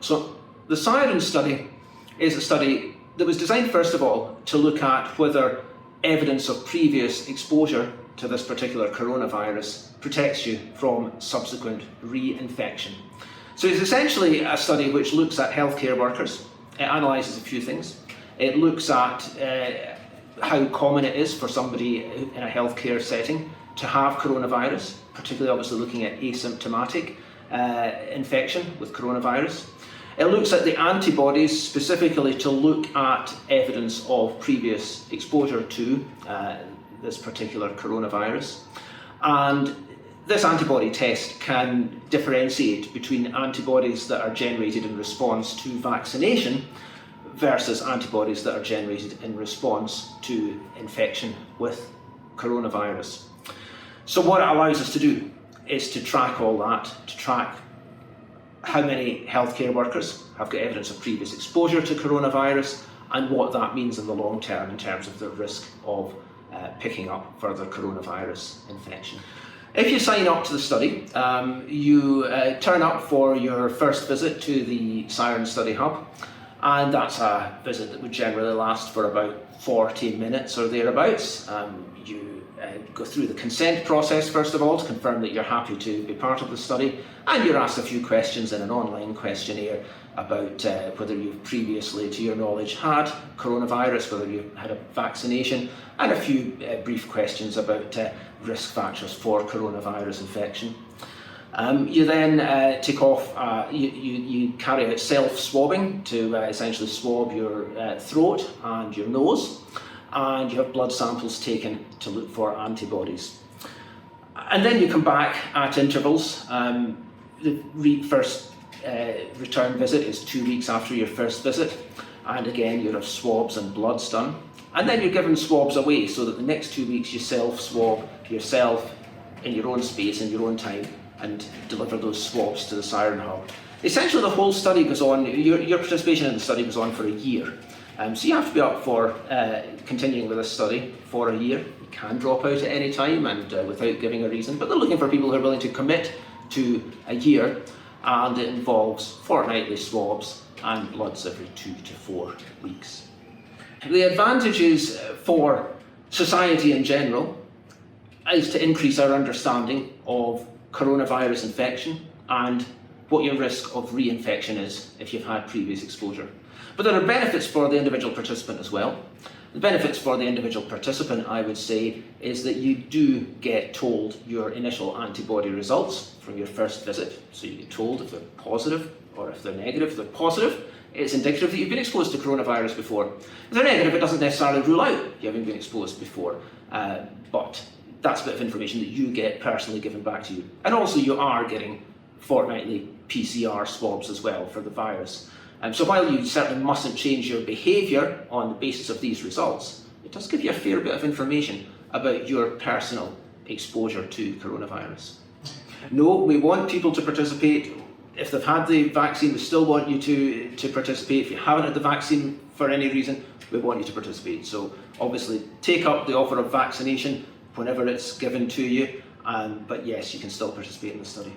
So the SIREN study is a study that was designed first of all to look at whether evidence of previous exposure to this particular coronavirus protects you from subsequent reinfection. So it's essentially a study which looks at healthcare workers. It analyses a few things. It looks at how common it is for somebody in a healthcare setting to have coronavirus, particularly obviously looking at asymptomatic infection with coronavirus. It looks at the antibodies specifically to look at evidence of previous exposure to this particular coronavirus. And this antibody test can differentiate between antibodies that are generated in response to vaccination versus antibodies that are generated in response to infection with coronavirus. So what it allows us to do is to track all that, to track how many healthcare workers have got evidence of previous exposure to coronavirus and what that means in the long term in terms of the risk of picking up further coronavirus infection. If you sign up to the study, you turn up for your first visit to the SIREN Study Hub, and that's a visit that would generally last for about 40 minutes or thereabouts. You go through the consent process first of all to confirm that you're happy to be part of the study, and you're asked a few questions in an online questionnaire about whether you've previously, to your knowledge, had coronavirus, whether you've had a vaccination, and a few brief questions about risk factors for coronavirus infection. You then take off, you carry out self-swabbing to essentially swab your throat and your nose, and you have blood samples taken to look for antibodies. And then you come back at intervals. The first return visit is 2 weeks after your first visit, and again you have swabs and bloods done. And then you're given swabs away so that the next 2 weeks you self-swab yourself in your own space, in your own time, and deliver those swabs to the SIREN Hub. Essentially the whole study goes on, your participation in the study goes on for a year. So you have to be up for continuing with this study for a year. You can drop out at any time and without giving a reason, but they're looking for people who are willing to commit to a year, and it involves fortnightly swabs and bloods every 2 to 4 weeks. The advantages for society in general is to increase our understanding of coronavirus infection and what your risk of reinfection is if you've had previous exposure. But there are benefits for the individual participant as well. The benefits for the individual participant, I would say, is that you do get told your initial antibody results from your first visit. So you get told if they're positive or if they're negative. If they're positive, it's indicative that you've been exposed to coronavirus before. If they're negative, it doesn't necessarily rule out you having been exposed before, but that's a bit of information that you get personally given back to you. And also you are getting fortnightly PCR swabs as well for the virus. So while you certainly mustn't change your behaviour on the basis of these results, it does give you a fair bit of information about your personal exposure to coronavirus. No, we want people to participate. If they've had the vaccine, we still want you to participate. If you haven't had the vaccine for any reason, we want you to participate. So obviously take up the offer of vaccination whenever it's given to you, but yes, you can still participate in the study.